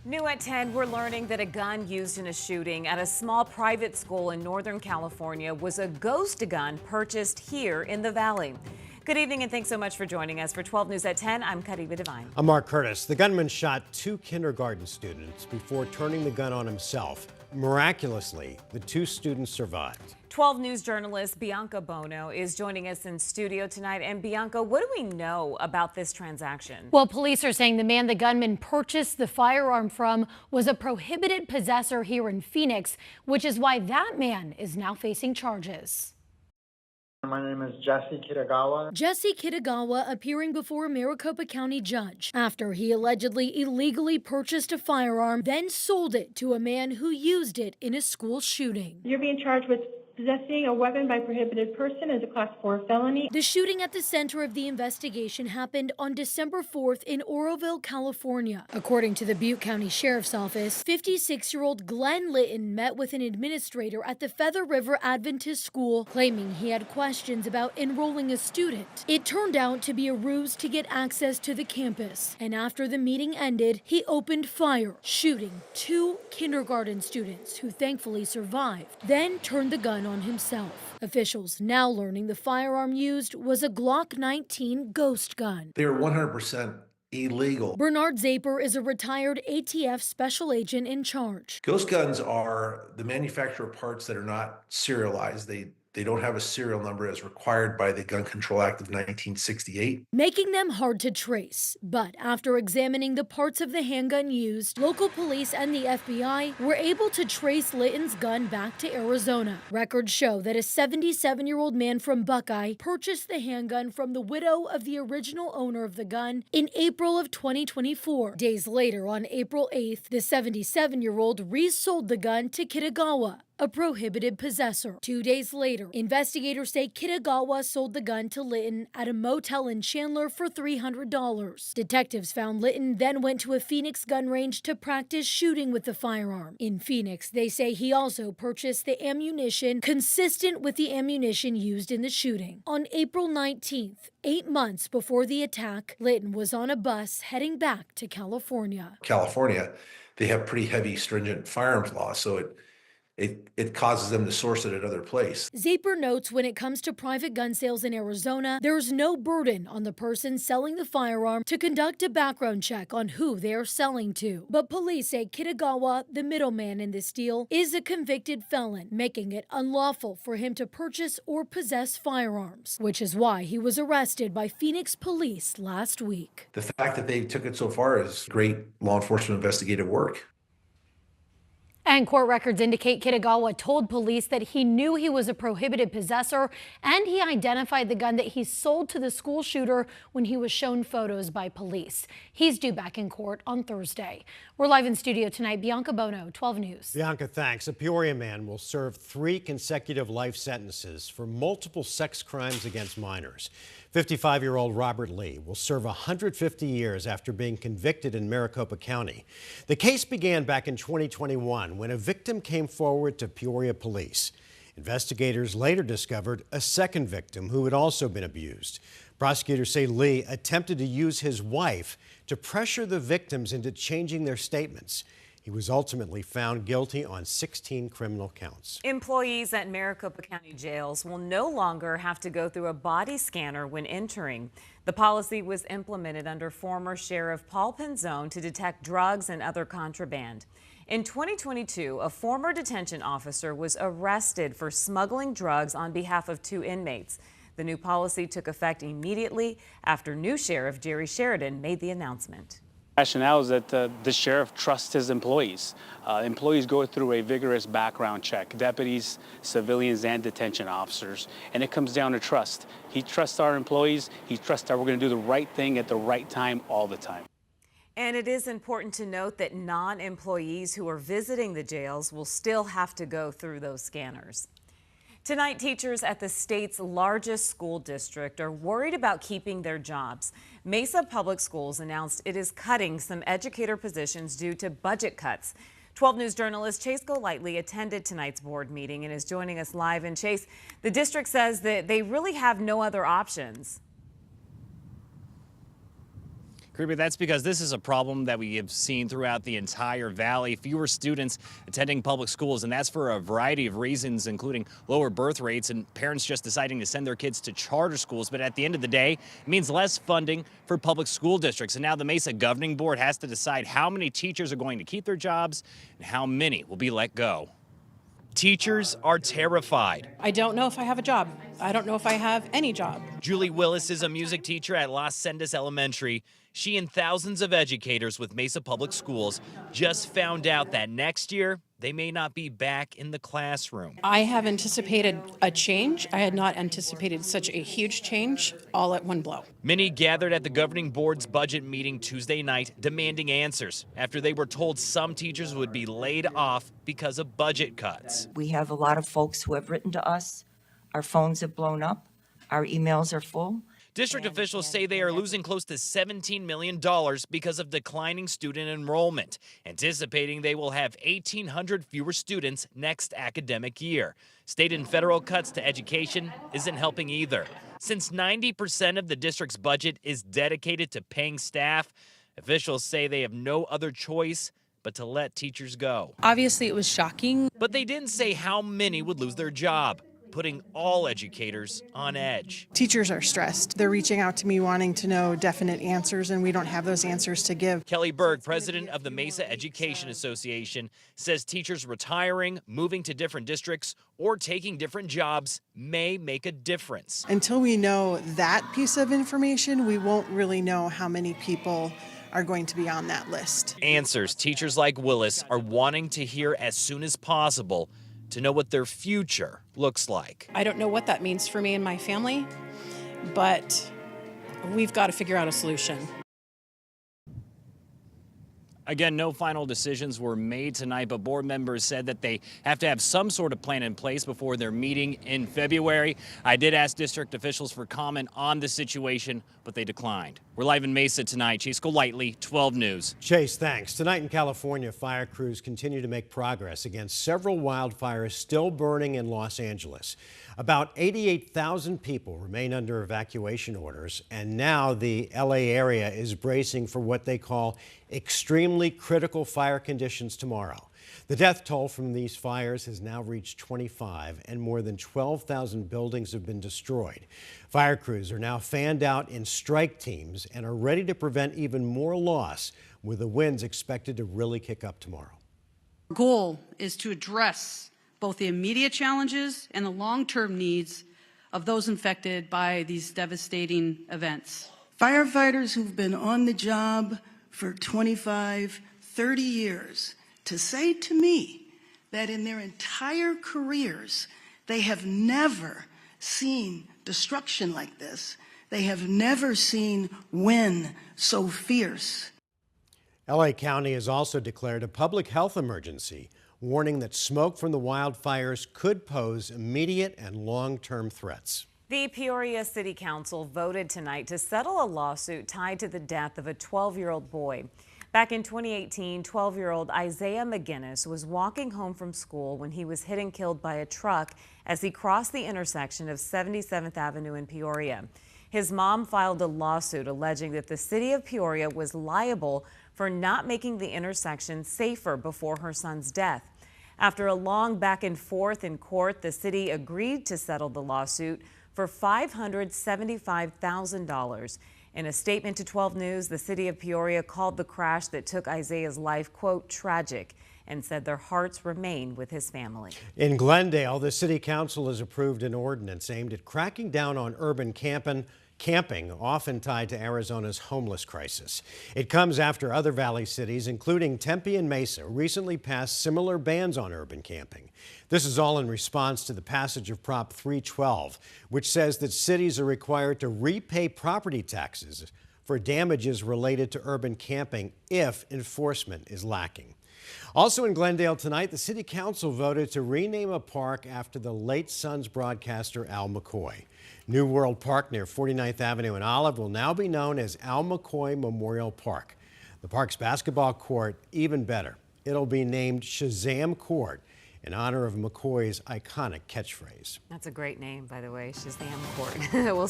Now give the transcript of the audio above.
New at 10, we're learning that a gun used in a shooting at a small private school in Northern California was a ghost gun purchased here in the Valley. Good evening and thanks so much for joining us. For 12 News at 10, I'm Kariba Devine. I'm Mark Curtis. The gunman shot two kindergarten students before turning the gun on himself. Miraculously, the two students survived. 12 News journalist Bianca Bono is joining us in studio tonight. And Bianca, what do we know about this transaction? Well, police are saying the man the gunman purchased the firearm from was a prohibited possessor here in Phoenix, which is why that man is now facing charges. My name is Jesse Kitagawa. Jesse Kitagawa appearing before a Maricopa County judge after he allegedly illegally purchased a firearm, then sold it to a man who used it in a school shooting. You're being charged with possessing a weapon by prohibited person as a Class 4 felony. The shooting at the center of the investigation happened on December 4th in Oroville, California. According to the Butte County Sheriff's Office, 56-year-old Glenn Litton met with an administrator at the Feather River Adventist School, claiming he had questions about enrolling a student. It turned out to be a ruse to get access to the campus, and after the meeting ended, he opened fire, shooting two kindergarten students who thankfully survived, then turned the gun on himself. Officials now learning the firearm used was a Glock 19 ghost gun. They're 100% illegal. Bernard Zaper is a retired ATF special agent in charge. Ghost guns are the manufacturer parts that are not serialized. They don't have a serial number as required by the Gun Control Act of 1968. Making them hard to trace. But after examining the parts of the handgun used, local police and the FBI were able to trace Litton's gun back to Arizona. Records show that a 77-year-old man from Buckeye purchased the handgun from the widow of the original owner of the gun in April of 2024. Days later, on April 8th, the 77-year-old resold the gun to Kitagawa, a prohibited possessor. 2 days later, investigators say Kitagawa sold the gun to Litton at a motel in Chandler for $300. Detectives found Litton then went to a Phoenix gun range to practice shooting with the firearm. In Phoenix, they say he also purchased the ammunition consistent with the ammunition used in the shooting. On April 19th, 8 months before the attack, Litton was on a bus heading back to California. California, they have pretty heavy, stringent firearms laws, so it causes them to source it at other places. Zaper notes when it comes to private gun sales in Arizona, there's no burden on the person selling the firearm to conduct a background check on who they are selling to. But police say Kitagawa, the middleman in this deal, is a convicted felon, making it unlawful for him to purchase or possess firearms, which is why he was arrested by Phoenix police last week. The fact that they took it so far is great law enforcement investigative work. And court records indicate Kitagawa told police that he knew he was a prohibited possessor, and he identified the gun that he sold to the school shooter when he was shown photos by police. He's due back in court on Thursday. We're live in studio tonight. Bianca Bono, 12 News. Bianca, thanks. A Peoria man will serve 3 consecutive life sentences for multiple sex crimes against minors. 55-year-old Robert Lee will serve 150 years after being convicted in Maricopa County. The case began back in 2021 when a victim came forward to Peoria police. Investigators later discovered a second victim who had also been abused. Prosecutors say Lee attempted to use his wife to pressure the victims into changing their statements. He was ultimately found guilty on 16 criminal counts. Employees at Maricopa County jails will no longer have to go through a body scanner when entering. The policy was implemented under former Sheriff Paul Penzone to detect drugs and other contraband. In 2022, a former detention officer was arrested for smuggling drugs on behalf of 2 inmates. The new policy took effect immediately after new Sheriff Jerry Sheridan made the announcement. Rationale is that the sheriff trusts his employees. Employees go through a vigorous background check, deputies, civilians, and detention officers, and it comes down to trust. He trusts our employees. He trusts that we're going to do the right thing at the right time all the time. And it is important to note that non-employees who are visiting the jails will still have to go through those scanners. Tonight, teachers at the state's largest school district are worried about keeping their jobs. Mesa Public Schools announced it is cutting some educator positions due to budget cuts. 12 News journalist Chase Golightly attended tonight's board meeting and is joining us live. And Chase, the district says that they really have no other options. Kirby, that's because this is a problem that we have seen throughout the entire valley. Fewer students attending public schools, and that's for a variety of reasons, including lower birth rates and parents just deciding to send their kids to charter schools. But at the end of the day, it means less funding for public school districts. And now the Mesa Governing Board has to decide how many teachers are going to keep their jobs and how many will be let go. Teachers are terrified. I don't know if I have a job. I don't know if I have any job. Julie Willis is a music teacher at Las Sendas Elementary. She and thousands of educators with Mesa Public Schools just found out that next year they may not be back in the classroom. I have anticipated a change. I had not anticipated such a huge change all at one blow. Many gathered at the governing board's budget meeting Tuesday night demanding answers after they were told some teachers would be laid off because of budget cuts. We have a lot of folks who have written to us. Our phones have blown up. Our emails are full. District officials say they are losing close to $17 million because of declining student enrollment, anticipating they will have 1,800 fewer students next academic year. State and federal cuts to education isn't helping either. Since 90% of the district's budget is dedicated to paying staff, officials say they have no other choice but to let teachers go. Obviously, it was shocking. But they didn't say how many would lose their job, putting all educators on edge. Teachers are stressed. They're reaching out to me wanting to know definite answers, and we don't have those answers to give. Kelly Berg, president of the Mesa Education Association, says teachers retiring, moving to different districts, or taking different jobs may make a difference. Until we know that piece of information, we won't really know how many people are going to be on that list. Answers teachers like Willis are wanting to hear as soon as possible to know what their future looks like. I don't know what that means for me and my family, but we've got to figure out a solution. Again, no final decisions were made tonight, but board members said that they have to have some sort of plan in place before their meeting in February. I did ask district officials for comment on the situation, but they declined. We're live in Mesa tonight. Chase Golightly, 12 News. Chase, thanks. Tonight in California, fire crews continue to make progress against several wildfires still burning in Los Angeles. About 88,000 people remain under evacuation orders, and now the LA area is bracing for what they call extremely critical fire conditions tomorrow. The death toll from these fires has now reached 25, and more than 12,000 buildings have been destroyed. Fire crews are now fanned out in strike teams and are ready to prevent even more loss, with the winds expected to really kick up tomorrow. Our goal is to address both the immediate challenges and the long-term needs of those infected by these devastating events. Firefighters who've been on the job for 25, 30 years, to say to me that in their entire careers, they have never seen destruction like this. They have never seen wind so fierce. LA County has also declared a public health emergency, warning that smoke from the wildfires could pose immediate and long-term threats. The Peoria City Council voted tonight to settle a lawsuit tied to the death of a 12-year-old boy. Back in 2018, 12-year-old Isaiah McGinnis was walking home from school when he was hit and killed by a truck as he crossed the intersection of 77th Avenue in Peoria. His mom filed a lawsuit alleging that the city of Peoria was liable for not making the intersection safer before her son's death. After a long back and forth in court, the city agreed to settle the lawsuit for $575,000. In a statement to 12 News, the city of Peoria called the crash that took Isaiah's life, quote, tragic, and said their hearts remain with his family. In Glendale, the city council has approved an ordinance aimed at cracking down on urban camping, often tied to Arizona's homeless crisis. It comes after other valley cities, including Tempe and Mesa, recently passed similar bans on urban camping. This is all in response to the passage of Prop 312, which says that cities are required to repay property taxes for damages related to urban camping if enforcement is lacking. Also in Glendale tonight, the city council voted to rename a park after the late Suns broadcaster Al McCoy. New World Park near 49th Avenue and Olive will now be known as Al McCoy Memorial Park. The park's basketball court, even better. It'll be named Shazam Court in honor of McCoy's iconic catchphrase. That's a great name, by the way, Shazam Court. We'll